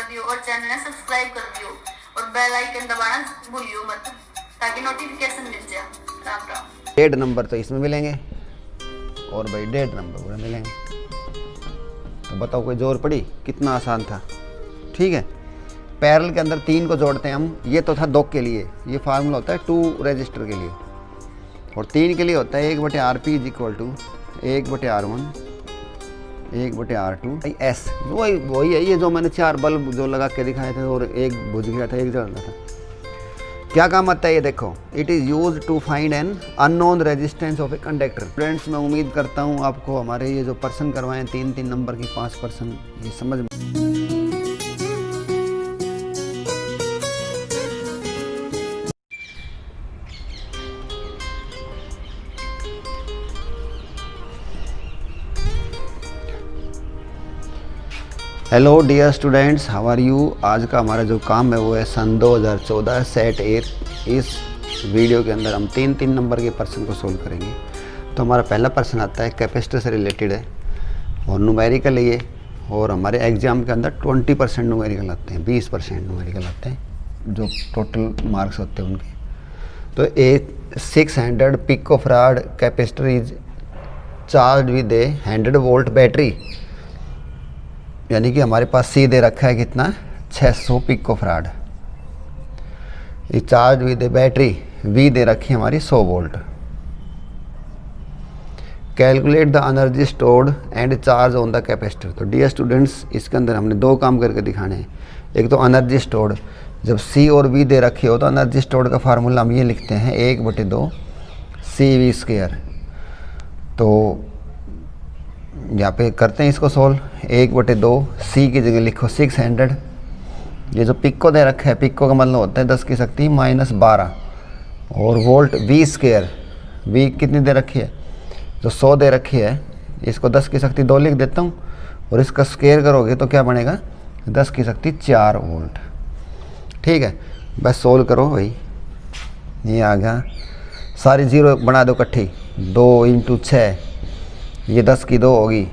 दियो और चैनल ने सब्सक्राइब कर दियो और बेल आइकन दबाना भूलियो मत ताकि नोटिफिकेशन मिल जाए। राम राम। 1.5 नंबर तो इसमें मिलेंगे और भाई 1.5 नंबर पूरे मिलेंगे। तो बताओ कोई जोर पड़ी, कितना आसान था। ठीक है, पैरेलल के अंदर 3 को जोड़ते हैं हम। ये तो था 2 के लिए, ये फार्मूला होता है 2 रजिस्टर के लिए, और 3 के लिए होता है 1/RP = 1/R1 1/R2 S। वही है ये जो मैंने 4 बल्ब जो लगा के दिखाए थे और एक बुझ गया था, एक जल रहा था। क्या काम आता है ये देखो, it is use to find an unknown resistance of a conductor. Friends, मैं उम्मीद करता हूँ आपको हमारे ये जो पर्सन करवाएं 3-3 नंबर की 5 पर्सन, ये समझ में। Hello dear students, how are you. आज का हमारा जो काम है वो है सन 2014 सेट 8। इस वीडियो के अंदर हम 3-3 नंबर के पर्सन को सोल्व करेंगे। तो हमारा पहला पर्सन आता है कैपेसिटर से रिलेटेड है और न्यूमेरिकल है ये, और हमारे एग्ज़ाम के अंदर 20% न्यूमेरिकल आते हैं, 20% न्यूमेरिकल आते हैं जो टोटल मार्क्स होते हैं उनके। तो 600 picofarad capacitor is charge with A 100 volt battery, यानी कि हमारे पास सी दे रखा है कितना, 600 पिकोफैराड। ये चार्ज विद ए बैटरी वी दे रखी है हमारी 100 volt. Calculate the energy stored and charge on the capacitor. तो डियर स्टूडेंट्स, इसके अंदर हमने 2 काम करके दिखाने हैं। एक तो एनर्जी स्टोर्ड, जब सी और वी दे रखी हो तो एनर्जी स्टोर्ड का फार्मूला हम ये लिखते हैं 1/2 CV²। तो यहाँ पे करते हैं इसको सोल्व। 1/2 सी की जगह लिखो 600। ये जो पिको दे रखा है, पिको का मतलब होता है 10 की शक्ति -12, और वोल्ट V²। वी कितनी दे रखी है, जो 100 दे रखी है, इसको 10 की शक्ति 2 लिख देता हूँ, और इसका स्क्वायर करोगे तो क्या बनेगा, 10 की शक्ति 4 वोल्ट। ठीक है, बस सोल्व करो भाई। ये आ गया, सारी जीरो बना दो इकट्ठी। 2 × 6, ये 10 की 2 होगी,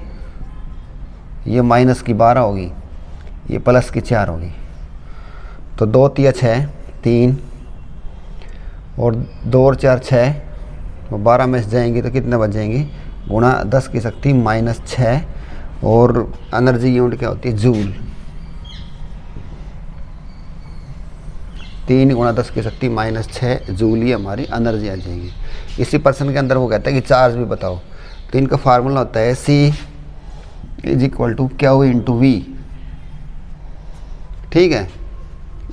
ये -की 12 होगी, ये +की 4 होगी। तो 2 × 6 3, और 2 और 4 6, वो 12 में से जाएंगी तो कितने बच जाएंगी, गुणा 10 की शक्ति -6, और एनर्जी यूनिट क्या होती है, जूल। 3 × 10 की शक्ति -6 जूल, ये हमारी एनर्जी आ जाएगी। इसी पर्सन के अंदर वो कहता है कि चार्ज भी बताओ। तो इनका फार्मूला होता है C = Q × V। ठीक है,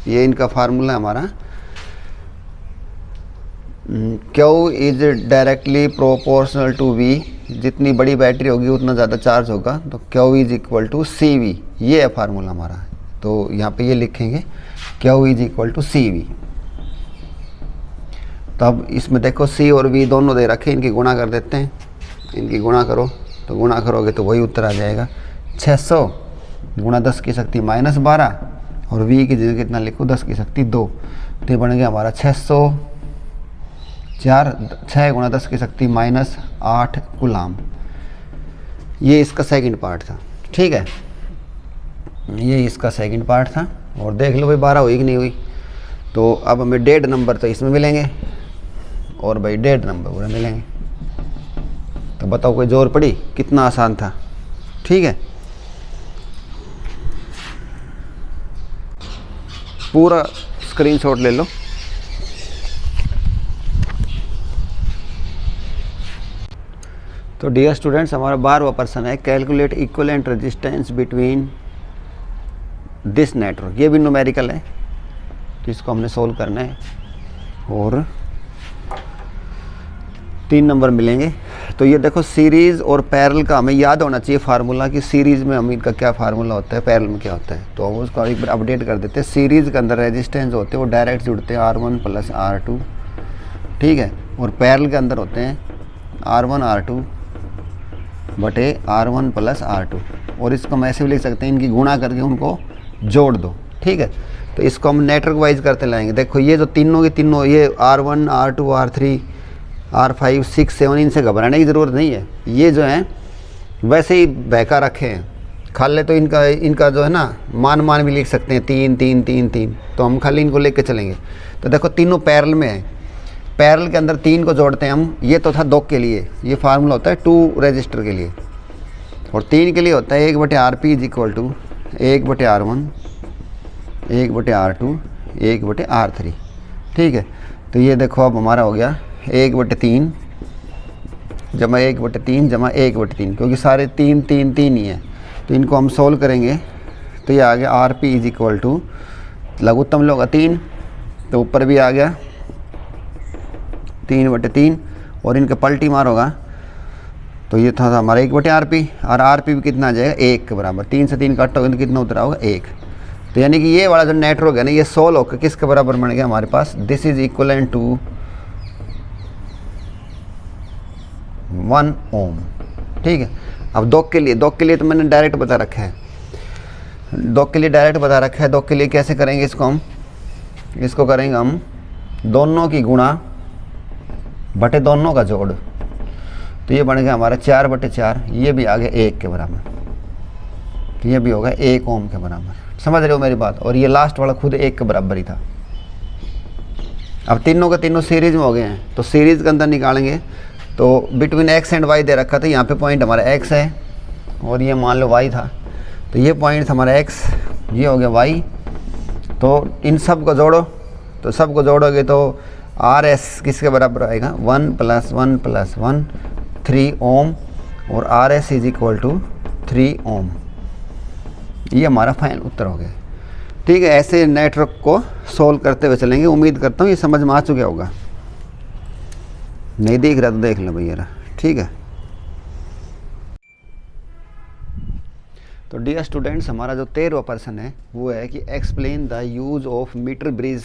ये इनका फार्मूला है हमारा। Q is directly proportional to V। जितनी बड़ी बैटरी होगी उतना ज़्यादा चार्ज होगा, तो Q = CV। ये है फार्मूला हमारा। तो यहाँ पे ये लिखेंगे Q = CV। तो अब इसमें देखो C और V दोनों दे रखे, इनकी गुणा कर देते हैं। इनकी गुणा करो, तो गुणा करोगे तो वही उत्तर आ जाएगा। 600 × 10 की शक्ति -12, और V की जगह कितना लिखो, 10 की शक्ति 2। तो ये बन गया हमारा 600 6 × 10 की शक्ति -8 कूलाम। ये इसका सेकंड पार्ट था। ठीक है, ये इसका सेकंड पार्ट था। और देख लो भाई 12 हुई कि नहीं हुई। तो अब हमें 1.5 नंबर तो इसमें मिलेंगे और भाई 1.5 नंबर पूरे मिलेंगे। तो बताओ कोई जोर पड़ी, कितना आसान था। ठीक है, पूरा स्क्रीनशॉट ले लो। तो डियर स्टूडेंट्स, हमारा 12वां पर्सन है calculate equivalent resistance between this network. ये भी न्यूमेरिकल है, तो इसको हमने सोल्व करना है और 3 नंबर मिलेंगे। तो ये देखो, सीरीज़ और पैरेलल का हमें याद होना चाहिए फार्मूला कि सीरीज़ में हम इनका क्या फार्मूला होता है, पैरेलल में क्या होता है। तो हम उसको एक बार अपडेट कर देते हैं। सीरीज़ के अंदर रेजिस्टेंस होते हैं वो डायरेक्ट जुड़ते हैं R1 + R2। ठीक है, और पैरेलल के अंदर होते हैं R1 R2 बटे R1 + R2। और इसको हम ऐसे भी लिख सकते हैं, इनकी गुणा करके उनको जोड़ दो। ठीक है, तो इसको हम नेटवर्क वाइज करते लाएंगे। देखो ये जो तीनों की तीनों, ये R1 R2 R3 R5 6 7, इनसे घबराने की ज़रूरत नहीं है। ये जो हैं वैसे ही बहका रखे हैं, खाली तो इनका जो है ना मान भी लिख सकते हैं, 3 3 3 3, तो हम खाली इनको लेके चलेंगे। तो देखो तीनों पैरेलल में है, पैरेलल के अंदर 3 को जोड़ते हैं हम। ये तो था 2 के लिए, ये फार्मूला होता है 2 रजिस्टर के लिए, और 3 के लिए होता है 1/RP = 1/R1 1/R2 1/R3। ठीक है, तो ये देखो अब हमारा हो गया 1/3 जमा 1/3 जमा 1/3, क्योंकि सारे 3 3 3 ही है, तो इनको हम सोल्व करेंगे तो ये आ गया RP = लघुत्तम लोग 3, तो ऊपर भी आ गया 3/3, और इनका पलटी मार होगा तो ये था हमारा 1/RP, और RP भी कितना आ जाएगा 1 के बराबर। 3 से 3 कट होगा तो कितना उतरा होगा 1। तो यानी कि ये वाला जो नेटवर्क है ना, ये सोल्व होकर किसके बराबर बन गया हमारे पास, दिस इज इक्वलेंट टू 1 ओम। ठीक है, अब 2 के लिए तो मैंने डायरेक्ट बता रखा है, 2 के लिए डायरेक्ट बता रखा है। 2 के लिए कैसे करेंगे इसको हम, इसको करेंगे हम दोनों की गुणा बटे दोनों का जोड़, तो ये बन गया हमारा 4/4, ये भी आ गया 1 के बराबर, तो ये भी होगा 1 ओम के बराबर। समझ रहे हो मेरी बात, और ये लास्ट वाला खुद 1 के बराबर ही था। अब तीनों के तीनों सीरीज में हो गए हैं, तो सीरीज के अंदर निकालेंगे तो बिटवीन x एंड y दे रखा था, यहाँ पे पॉइंट हमारा x है और ये मान लो y था, तो ये पॉइंट हमारा x, ये हो गया y, तो इन सब को जोड़ो, तो सब को जोड़ोगे तो RS किसके बराबर आएगा 1 + 1 + 1 3 ओम, और RS = 3 ओम। ये हमारा फाइनल उत्तर हो गया। ठीक है, ऐसे नेटवर्क को सोल्व करते हुए चलेंगे। उम्मीद करता हूँ ये समझ में आ चुका होगा, नहीं दिख रहा तो देख लो भैया। ठीक है, तो डियर स्टूडेंट्स, हमारा जो 13वां प्रश्न है वो है कि explain the use of metre bridge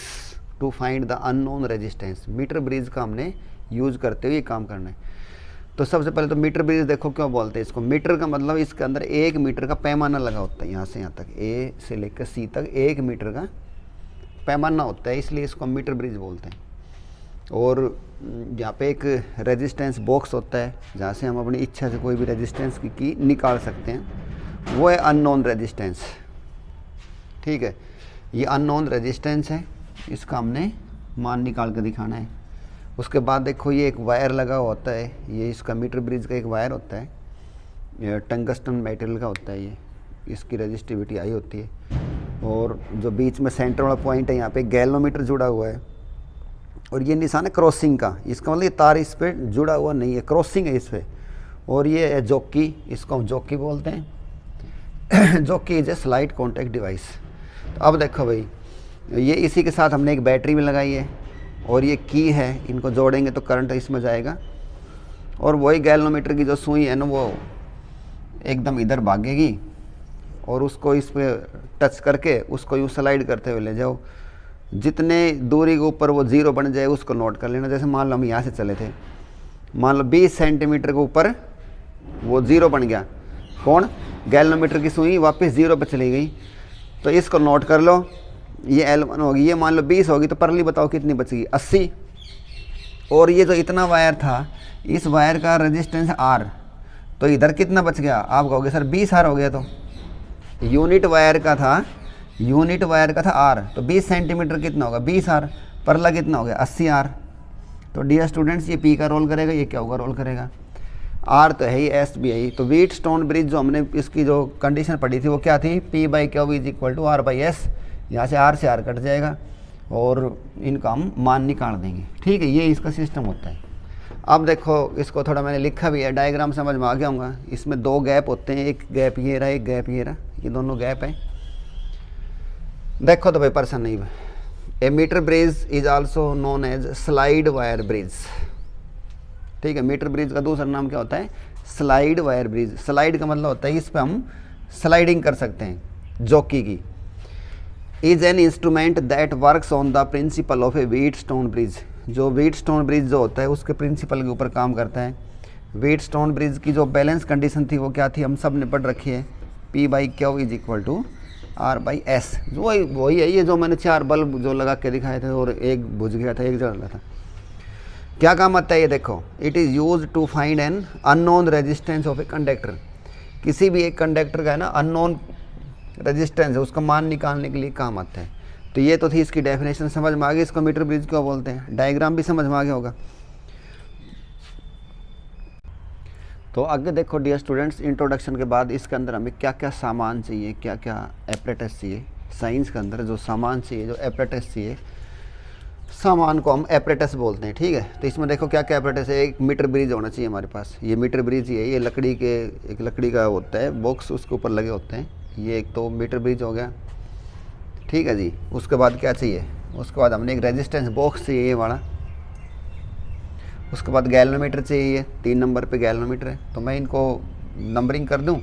to find the unknown resistance. Metre bridge का हमने यूज करते हुए काम करना है। तो सबसे पहले तो मीटर ब्रिज देखो क्यों बोलते हैं इसको। मीटर का मतलब इसके अंदर 1 मीटर का पैमाना लगा होता है, यहाँ से यहाँ तक, A से लेकर C तक 1 मीटर का पैमाना होता है, इसलिए इसको मीटर ब्रिज बोलते हैं। और यहाँ पे एक रेजिस्टेंस बॉक्स होता है जहाँ से हम अपनी इच्छा से कोई भी रेजिस्टेंस की निकाल सकते हैं, वो है अननोन रेजिस्टेंस। ठीक है, ये अननोन रेजिस्टेंस है, इसका हमने मान निकाल कर दिखाना है। उसके बाद देखो ये एक वायर लगा हुआ होता है, ये इसका मीटर ब्रिज का एक वायर होता है, ये टंगस्टन मेटेरियल का होता है, ये इसकी रेजिस्टिविटी आई होती है। और जो बीच में सेंटर वाला पॉइंट है, यहाँ पे गैल्वेनोमीटर जुड़ा हुआ है, और ये निशान है क्रॉसिंग का, इसका मतलब ये तार इस पर जुड़ा हुआ नहीं है, क्रॉसिंग है इस पर। और ये है जॉकी, इसको हम जॉकी बोलते हैं। Jockey is a slide contact device. तो अब देखो भाई, ये इसी के साथ हमने एक बैटरी भी लगाई है, और ये की है, इनको जोड़ेंगे तो करंट इसमें जाएगा, और वही गैल्वेनोमीटर की जो सुई है ना, वो एकदम इधर भागेगी, और उसको इस पर टच करके उसको यूँ स्लाइड करते हुए ले जाओ। जितने दूरी के ऊपर वो 0 बन जाए उसको नोट कर लेना। जैसे मान लो हम यहाँ से चले थे, मान लो 20 सेंटीमीटर के ऊपर वो 0 बन गया, कौन, गैल्वेनोमीटर की सुई वापस 0 पर चली गई, तो इसको नोट कर लो। ये L1 होगी, ये मान लो 20 होगी, तो परली बताओ कितनी बचेगी, 80। और ये जो इतना वायर था, इस वायर का रेजिस्टेंस R, तो इधर कितना बच गया, आप कहोगे सर 20 R हो गया। तो यूनिट वायर का था R, तो 20 सेंटीमीटर कितना होगा 20 R, परला कितना हो गया 80 R। तो डियर स्टूडेंट्स, ये P का रोल करेगा, ये क्या होगा, रोल करेगा, R तो है ही, S भी है ही। तो व्हीटस्टोन ब्रिज जो हमने इसकी जो कंडीशन पढ़ी थी वो क्या थी, P/Q = R/S। यहाँ से R से R कट जाएगा और इनका हम मान निकाल देंगे। ठीक है, ये इसका सिस्टम होता है। अब देखो इसको थोड़ा मैंने लिखा भी है, डायग्राम समझ में आ गया होगा। इसमें 2 गैप होते हैं, एक गैप ये रहा, एक गैप ये रहा, ये दोनों गैप है। देखो तो भाई पर्सन नहीं, a metre bridge is also known as slide wire bridge. ठीक है, मीटर ब्रिज का दूसरा नाम क्या होता है, स्लाइड वायर ब्रिज। स्लाइड का मतलब होता है इस पर हम स्लाइडिंग कर सकते हैं, जॉकी की। Is an instrument that works on the principle of A Wheatstone bridge. जो व्हीटस्टोन ब्रिज जो होता है उसके प्रिंसिपल के ऊपर काम करता है। व्हीटस्टोन ब्रिज की जो बैलेंस कंडीशन थी वो क्या थी, हम सब ने पढ़ रखी है, P/Q = R/S। वही है, ये जो मैंने 4 बल्ब जो लगा के दिखाए थे और एक बुझ गया था, एक जल रहा था। क्या काम आता है ये देखो, it is use to find an unknown resistance of a conductor. किसी भी एक कंडक्टर का है ना अननोन रेजिस्टेंस है, उसका मान निकालने के लिए काम आता है। तो ये तो थी इसकी डेफिनेशन, समझ में आ गई इसको मीटर ब्रिज क्यों बोलते हैं, डायग्राम भी समझ में आ गया होगा। तो आगे देखो डियर स्टूडेंट्स, इंट्रोडक्शन के बाद इसके अंदर हमें क्या क्या सामान चाहिए, क्या क्या एपरेटस चाहिए। साइंस के अंदर जो सामान चाहिए, जो एपरेटस चाहिए, सामान को हम एपरेटस बोलते हैं, ठीक है। तो इसमें देखो क्या क्या एपरेटस है। एक मीटर ब्रिज होना चाहिए हमारे पास, ये मीटर ब्रिज ही है, ये एक लकड़ी का होता है बॉक्स, उसके ऊपर लगे होते हैं। ये एक तो मीटर ब्रिज हो गया, ठीक है जी। उसके बाद क्या चाहिए, उसके बाद हमने एक रेजिस्टेंस बॉक्स चाहिए ये वाला। उसके बाद गैल्वेनोमीटर चाहिए, 3 नंबर पे गैल्वेनोमीटर है। तो मैं इनको नंबरिंग कर दूं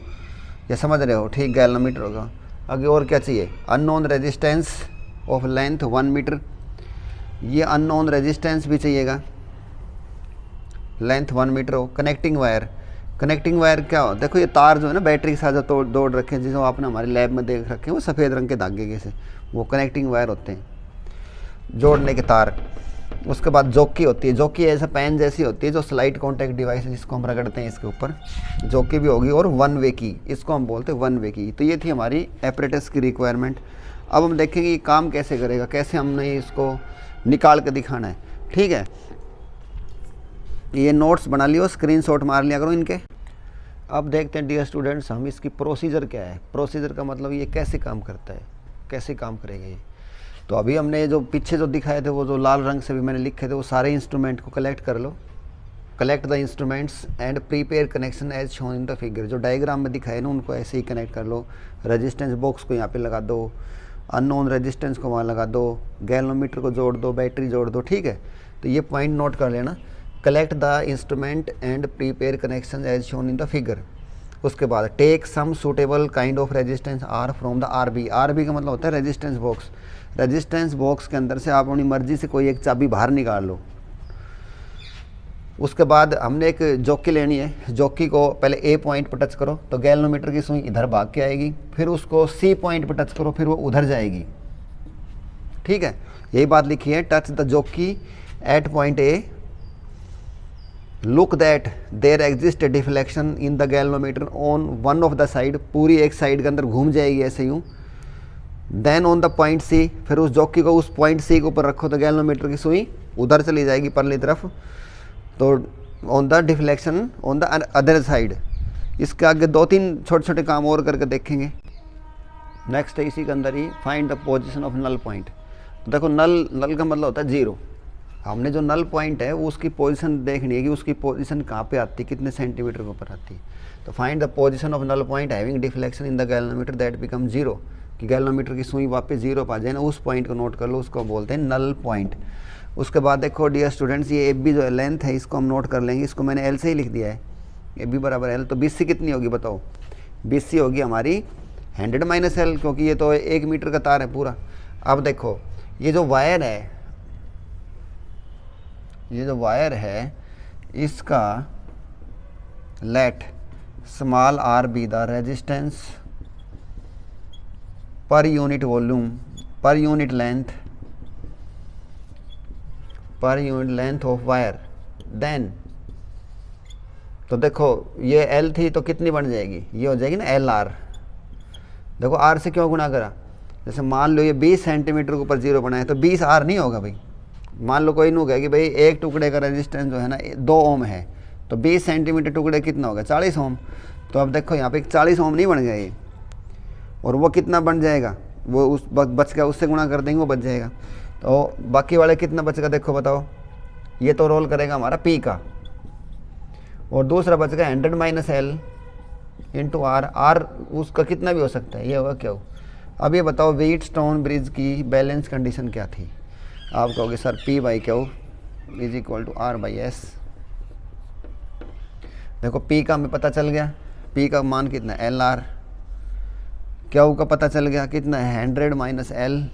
या समझ रहे हो, ठीक, गैल्वेनोमीटर होगा। आगे और क्या चाहिए, unknown resistance of length 1 metre, ये अननोन रेजिस्टेंस भी चाहिएगा, लेंथ 1 मीटर हो। कनेक्टिंग वायर, कनेक्टिंग वायर क्या हो, देखो ये तार जो है ना बैटरी के साथ जो दौड़ रखे हैं, जिसको आपने हमारे लैब में देख रखे हैं, वो सफ़ेद रंग के धागे के से, वो कनेक्टिंग वायर होते हैं, जोड़ने के तार। उसके बाद जॉकी होती है, जॉकी ऐसा पेन जैसी होती है जो स्लाइड कॉन्टैक्ट डिवाइस है, जिसको हम रगड़ते हैं इसके ऊपर, जॉकी भी होगी। और 1 वे की, इसको हम बोलते हैं 1 वे की। तो ये थी हमारी एपरेटस की रिक्वायरमेंट। अब हम देखेंगे ये काम कैसे करेगा, कैसे हमने इसको निकाल के दिखाना है, ठीक है। ये नोट्स बना लियो, स्क्रीनशॉट मार लिया करो इनके। अब देखते हैं डियर स्टूडेंट्स हम इसकी प्रोसीजर क्या है। प्रोसीजर का मतलब ये कैसे काम करता है, कैसे काम करेगा ये। तो अभी हमने जो पीछे जो दिखाए थे, वो जो लाल रंग से भी मैंने लिखे थे, वो सारे इंस्ट्रूमेंट को कलेक्ट कर लो। Collect the instruments and prepare connection as shown in the figure. जो डायग्राम में दिखाए ना उनको ऐसे ही कनेक्ट कर लो। रेजिस्टेंस बॉक्स को यहाँ पे लगा दो, अननोन रेजिस्टेंस को वहाँ लगा दो, गैल्वेनोमीटर को जोड़ दो, बैटरी जोड़ दो, ठीक है। तो ये पॉइंट नोट कर लेना। Collect the instrument and prepare connection as shown in the figure. उसके बाद take some suitable kind of resistance R from the RB. RB का मतलब होता है रेजिस्टेंस बॉक्स। रेजिस्टेंस बॉक्स के अंदर से आप अपनी मर्जी से कोई एक चाबी बाहर निकाल लो। उसके बाद हमने एक जॉकी लेनी है, जॉकी को पहले ए पॉइंट पर टच करो तो गैल्वेनोमीटर की सुई इधर भाग के आएगी, फिर उसको सी पॉइंट पर टच करो, फिर वो उधर जाएगी, ठीक है। यही बात लिखी है, touch the jockey at point A, look that there exist deflection in the galvanometer on one of the side, पूरी एक साइड के अंदर घूम जाएगी ऐसे यूँ। Then on the point C, फिर उस जॉकी को उस पॉइंट सी के ऊपर रखो तो गैल्वेनोमीटर की सुई उधर चली जाएगी परली तरफ। तो on the deflection on the other side. इसके आगे 2-3 छोटे छोटे काम और करके देखेंगे। नेक्स्ट है इसी के अंदर ही find the position of null point. तो देखो नल का मतलब होता है 0। हमने जो नल पॉइंट है वो उसकी पोजीशन देखनी है कि उसकी पोजीशन कहाँ पे आती है, कितने सेंटीमीटर के ऊपर आती है। तो find the position of null point having deflection in the galvanometer that become 0, कि गैल्वेनोमीटर की सुई वापस 0 पर आ जाए ना, उस पॉइंट को नोट कर लो, उसको बोलते हैं नल पॉइंट। उसके बाद देखो डियर स्टूडेंट्स, ये ए बी जो लेंथ है इसको हम नोट कर लेंगे। इसको मैंने एल से ही लिख दिया है, ए बी बराबर एल। तो BC कितनी होगी बताओ, BC होगी हमारी 100 माइनस एल, क्योंकि ये तो 1 मीटर का तार है पूरा। अब देखो ये जो वायर है, ये जो वायर है इसका let small R be the resistance per unit volume, per unit length of wire. Then तो देखो ये L थी तो कितनी बन जाएगी, ये हो जाएगी ना LR। देखो R से क्यों गुणा करा, जैसे मान लो ये 20 सेंटीमीटर के ऊपर 0 बनाए तो 20 R नहीं होगा भाई। मान लो कोई नू कहे कि भाई एक टुकड़े का रेजिस्टेंस जो है ना 2 ओम है, तो 20 सेंटीमीटर टुकड़े कितना होगा, 40 ओम। तो अब देखो यहाँ पे 40 ओम नहीं बन गया ये, और वो कितना बन जाएगा, वो उस बच गया, उससे गुणा कर देंगे वो बच जाएगा। तो बाकी वाले कितना बचेगा देखो बताओ, ये तो रोल करेगा हमारा P का, और दूसरा बचेगा 100 minus L into R. R उसका कितना भी हो सकता है, ये होगा क्या हो। अब ये बताओ व्हीटस्टोन ब्रिज की बैलेंस कंडीशन क्या थी। आप कहोगे sir P/Q is equal to R/S। देखो P का हमें पता चल गया, P का मान कितना है LR। Q का पता चल गया कितना है 100 minus L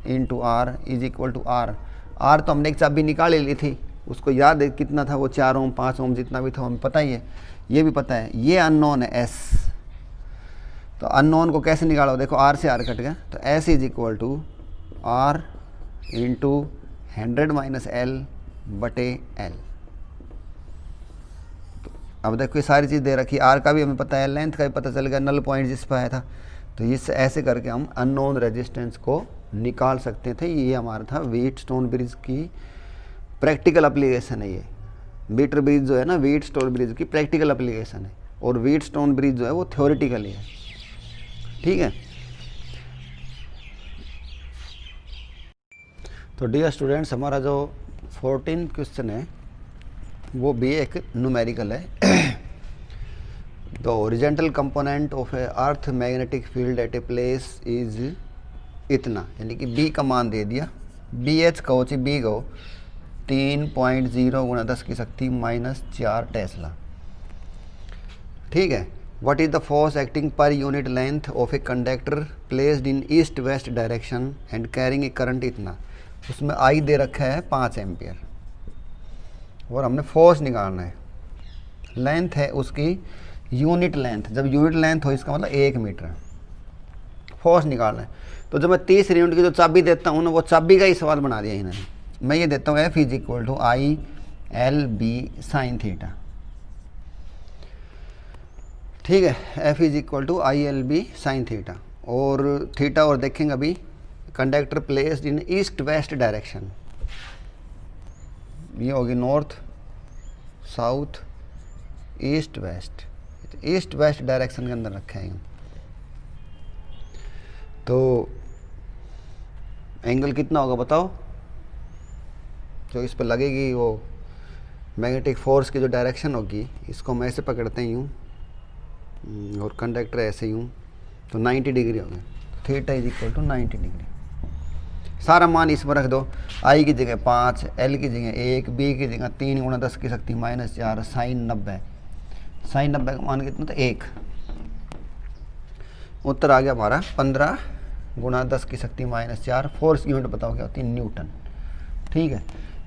into R is equal to R. R तो हमने एक चाबी निकाल ली थी, उसको याद है कितना था, वो 4 ओम 5 ओम जितना भी था हमें पता ही है, ये भी पता है। ये अननोन है S, तो अननोन को कैसे निकालो, देखो R से R कट गया, तो S is equal to R into 100 minus L बटे एल। अब देखो ये सारी चीज़ दे रखी, आर का भी हमें पता है, लेंथ का भी पता चल गया, नल पॉइंट जिस पर आया था। तो इस ऐसे करके हम अननोन रेजिस्टेंस को निकाल सकते थे। ये हमारा था व्हीटस्टोन ब्रिज की प्रैक्टिकल एप्लीकेशन है। ये मीटर ब्रिज जो है ना, व्हीटस्टोन ब्रिज की प्रैक्टिकल एप्लीकेशन है, और व्हीटस्टोन ब्रिज जो है वो थ्योरेटिकली है। ठीक है, तो डियर स्टूडेंट्स, हमारा जो 14 क्वेश्चन है वो भी एक न्यूमेरिकल है। The horizontal component of A earth magnetic field at a place is इतना, यानी कि बी का मान दे दिया, बी एच कहो ची बी कहो 3.0 गुणा 10 की शक्ति -4 टेस्ला। ठीक है, what is the force acting पर unit length of a conductor placed in east west direction and carrying a current इतना। उसमें आई दे रखा है 5 एम्पियर, और हमने फोर्स निकालना है। लेंथ है उसकी यूनिट लेंथ, जब यूनिट लेंथ हो इसका मतलब 1 मीटर। फोर्स निकालना है, तो जब मैं 30 यूनिट की जो चाबी देता हूँ ना, वो चाबी का ही सवाल बना दिया इन्होंने। मैं ये देता हूँ F = ILB sin थीटा। ठीक है, F = ILB sin थीटा, और थीटा और देखेंगे अभी conductor placed in east west direction, ये होगी north south east west, east west direction के अंदर रखे हैं। तो एंगल कितना होगा बताओ, जो इस पर लगेगी वो मैग्नेटिक फोर्स की जो डायरेक्शन होगी, इसको हम ऐसे पकड़ते हैं यूँ, और कंडक्टर ऐसे यूँ, तो 90 डिग्री हो गया। Theta = 90 degree. सारा मान इस पर रख दो, आई की जगह 5, एल की जगह 1, बी की जगह 3 गुणा 10 की शक्ति -4 sin 90। sin 90 का मान कितना था 1। उत्तर आ गया हमारा 15 गुणा 10 की शक्ति -4। फोर्स यूनिट बताओ क्या होती है, न्यूटन। ठीक है,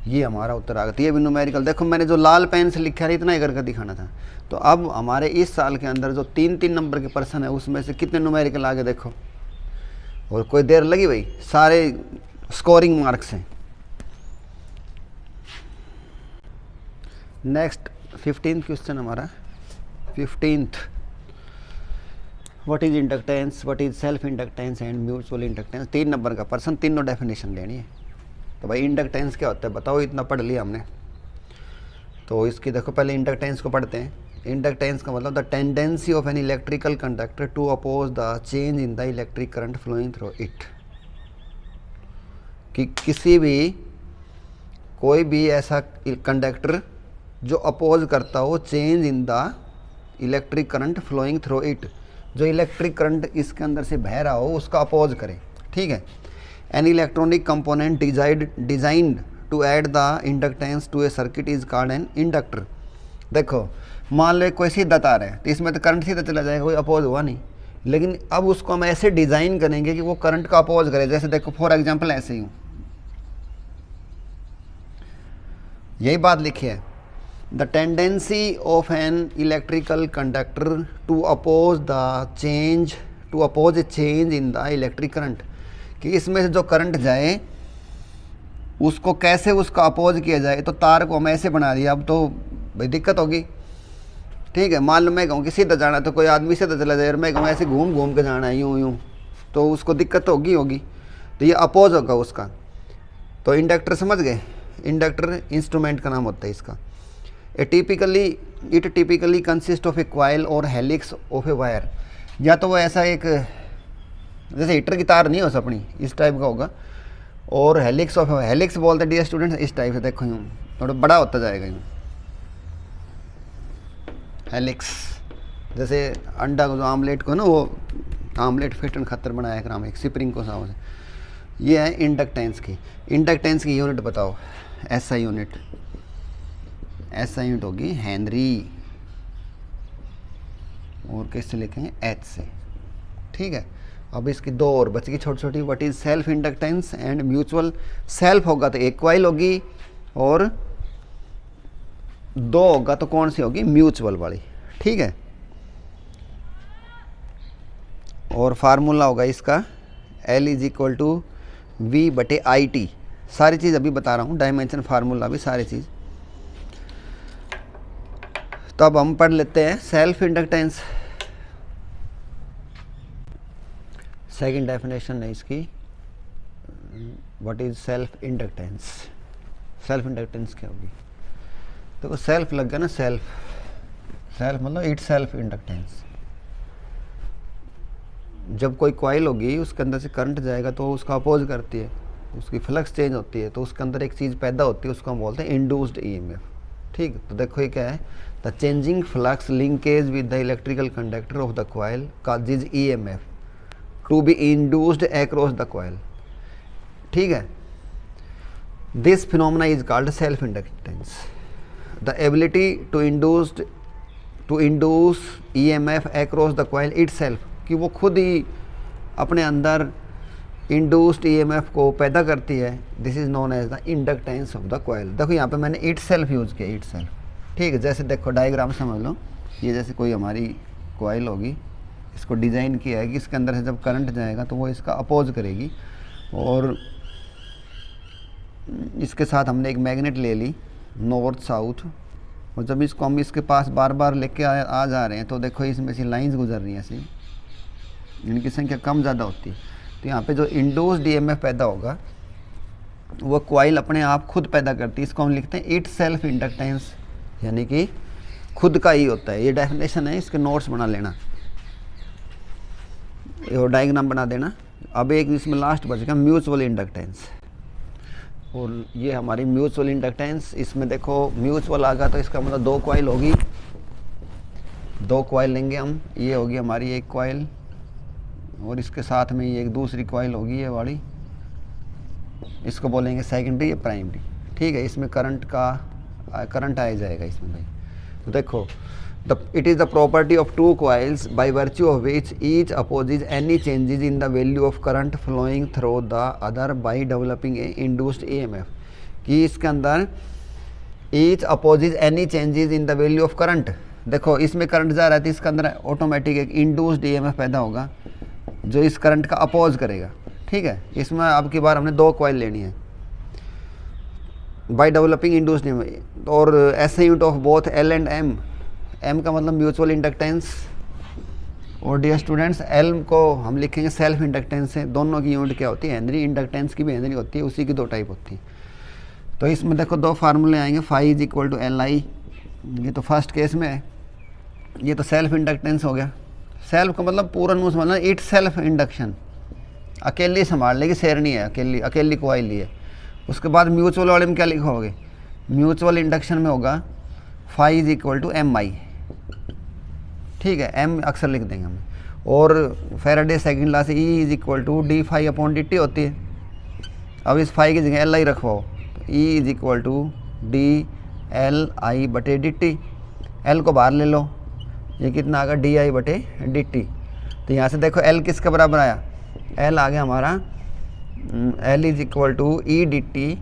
ये हमारा उत्तर आ गया। तो ये भी न्यूमेरिकल, देखो मैंने जो लाल पेन से लिखा है इतना ही करके दिखाना था। तो अब हमारे इस साल के अंदर जो 3-3 नंबर के पर्सन है, उसमें से कितने न्यूमेरिकल आ गए देखो, और कोई देर लगी भाई, सारे स्कोरिंग मार्क्स हैं। नेक्स्ट 15th क्वेश्चन हमारा, 15th, what is inductance, what is self inductance and mutual inductance. 3 number का पर्सन, तीनों डेफिनेशन देनी है। तो भाई इंडक्टेंस क्या होता है बताओ, इतना पढ़ लिया हमने। तो इसकी देखो पहले इंडक्टेंस को पढ़ते हैं। इंडक्टेंस का मतलब the tendency of an electrical conductor to oppose the change in the electric current flowing through it, कि किसी भी कोई भी ऐसा कंडक्टर जो अपोज करता हो change in the electric current flowing through it, जो इलेक्ट्रिक करंट इसके अंदर से बह रहा हो उसका अपोज करे। ठीक है, an electronic component designed to add the inductance to a circuit is called an inductor. देखो मान लो कोई सीधा तार है, तो इसमें तो करंट सीधा चला जाएगा, कोई अपोज हुआ नहीं। लेकिन अब उसको हम ऐसे डिज़ाइन करेंगे कि वो करंट का अपोज करे। जैसे देखो फॉर एग्जांपल ऐसे ही हूँ, यही बात लिखी है, the tendency of an electrical conductor to oppose a change in the electric current, कि इसमें से जो करंट जाए उसको कैसे उसका अपोज किया जाए। तो तार को हम ऐसे बना दिया, अब तो भाई दिक्कत होगी। ठीक है, मान लो मैं कहूँ कि सीधा जाना है, तो कोई आदमी सीधा चला जाए, और मैं कहूँ ऐसे घूम घूम के जाना है यूँ यूँ, तो उसको दिक्कत होगी। तो ये अपोज होगा उसका। तो इंडक्टर समझ गए, इंडक्टर इंस्ट्रूमेंट का नाम होता है इसका। It typically consist of A coil और हेलिक्स ऑफ ए वायर, या तो वो ऐसा एक जैसे हीटर की तार नहीं हो अपनी, इस टाइप का होगा, और हेलिक्स बोलते हैं डियर स्टूडेंट्स इस टाइप से। देखो यूँ थोड़ा बड़ा होता जाएगा यूँ, हेलिक्स, जैसे अंडा को जो आमलेट को ना, वो आमलेट फेटन खातर बनाया कराम एक स्प्रिंग को साव से। ये है इंडक्टेंस की यूनिट बताओ, एसआई यूनिट होगी हेनरी, और किससे लिखेंगे एच से। ठीक है, अब इसकी 2 और बच गई छोटी छोटी। What is self inductance and mutual. Self होगा तो एक कॉइल होगी, और 2 होगा तो कौन सी होगी, म्यूचुअल वाली। ठीक है, और फार्मूला होगा इसका L = V/IT। सारी चीज़ अभी बता रहा हूँ, डायमेंशन फार्मूला भी सारी चीज़। तो अब हम पढ़ लेते हैं सेल्फ इंडक्टेंस। सेकंड डेफिनेशन है इसकी, what is self inductance. Self inductance क्या होगी? देखो सेल्फ लग गया ना, सेल्फ, सेल्फ मतलब इट सेल्फ इंडक्टेंस। जब कोई कॉइल होगी उसके अंदर से करंट जाएगा तो उसका अपोज करती है, उसकी फ्लक्स चेंज होती है, तो उसके अंदर एक चीज़ पैदा होती है, उसको हम बोलते हैं इंड्यूस्ड ईएमएफ। ठीक, तो देखो ये क्या है, the changing flux linkage with the electrical conductor of the coil causes EMF to be induced across the coil. ठीक है, this phenomena is called self inductance. The ability to induce EMF across the coil itself, कि वो खुद ही अपने अंदर induced EMF को पैदा करती है, this is known as the inductance of the coil. देखो यहाँ पे मैंने इटसेल्फ यूज़ किया, इटसेल्फ। ठीक है, जैसे देखो डायग्राम समझ लो, ये जैसे कोई हमारी कॉइल होगी, इसको डिज़ाइन किया है कि इसके अंदर से जब करंट जाएगा तो वो इसका अपोज करेगी, और इसके साथ हमने एक मैग्नेट ले ली नॉर्थ साउथ, और जब इसको हम इसके पास बार बार लेके आ जा रहे हैं तो देखो इसमें से लाइंस गुजर रही हैं ऐसी, इनकी संख्या कम ज़्यादा होती है। तो यहाँ पे जो इंड्यूस्ड ईएमएफ पैदा होगा वो कॉइल अपने आप खुद पैदा करती है, इसको हम लिखते हैं इट सेल्फ इंडक्टेंस, यानी कि खुद का ही होता है। ये डेफिनेशन है, इसके नोट्स बना लेना और डायग्राम बना देना। अब एक इसमें लास्ट बचेगा म्यूचुअल इंडक्टेंस, और ये हमारी म्यूचुअल इंडक्टेंस। इसमें देखो म्यूचुअल आ गया तो इसका मतलब दो कॉइल होगी, दो कॉइल लेंगे हम, ये होगी हमारी एक कॉइल और इसके साथ में ये एक दूसरी कॉइल होगी ये वाली, इसको बोलेंगे सेकेंडरी या प्राइमरी। ठीक है, इसमें करंट आया जाएगा इसमें भाई। तो देखो it is the property of two coils by virtue of which each opposes any changes in the value of current flowing through the other by developing a induced EMF, कि इसके अंदर each opposes any changes in the value of current। देखो इसमें current जा रहा है तो इसके अंदर ऑटोमेटिक एक इंड्यूस्ड EMF पैदा होगा जो इस करंट का अपोज करेगा। ठीक है, इसमें अब की बार हमने दो कॉइल लेनी है बाय डेवलपिंग इंड्यूस्ड EMF, और ऐसे unit of both L and M, M का मतलब म्यूचुअल इंडक्टेंस, और डियर स्टूडेंट्स L को हम लिखेंगे सेल्फ इंडक्टेंस है। दोनों की यूनिट क्या होती है? हेनरी। इंडक्टेंस की भी हेनरी होती है, उसी की दो टाइप होती है। तो इसमें देखो दो फार्मूले आएंगे, phi is equal to Li, ये तो फर्स्ट केस में है, ये तो सेल्फ इंडक्टेंस हो गया। सेल्फ का मतलब पूरा नू समझना, इट सेल्फ इंडक्शन, अकेली संभाल लेगी, शेरनी है, अकेली कॉइल है। उसके बाद म्यूचुअल वाले में क्या लिखोगे? म्यूचुअल इंडक्शन में होगा phi is equal to Mi। ठीक है, M अक्सर लिख देंगे हम। और फैराडे सेकंड लॉ से E is equal to d phi upon d t होती है। अब इस फाई की जगह Li रखवाओ, तो E is equal to d L i बटे डी टी। L को बाहर ले लो, ये कितना आ गया? डी आई बटे डी टी। तो यहाँ से देखो L किसके बराबर आया? L आ गया हमारा L is equal to E d t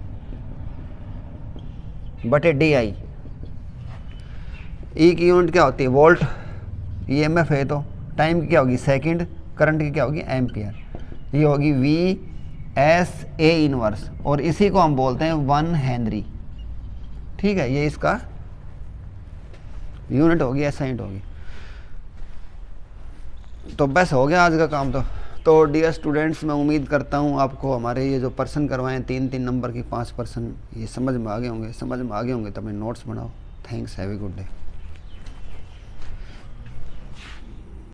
बटे डी आई। ई की यूनिट क्या होती है? वोल्ट। ईएमएफ है तो टाइम की क्या होगी? सेकंड। करंट की क्या होगी? एम्पियर। ये होगी V/S/A इनवर्स, और इसी को हम बोलते हैं 1 हेनरी। ठीक है, ये इसका यूनिट होगी, ऐसा यूनिट होगी। तो बस हो गया आज का काम। तो डियर स्टूडेंट्स, मैं उम्मीद करता हूँ आपको हमारे ये जो पर्सन करवाएं 3-3 नंबर की 5 पर्सन, ये समझ में आ गए होंगे। समझ में आ गए होंगे तो अपने नोट्स बनाओ। Thanks, have a good day.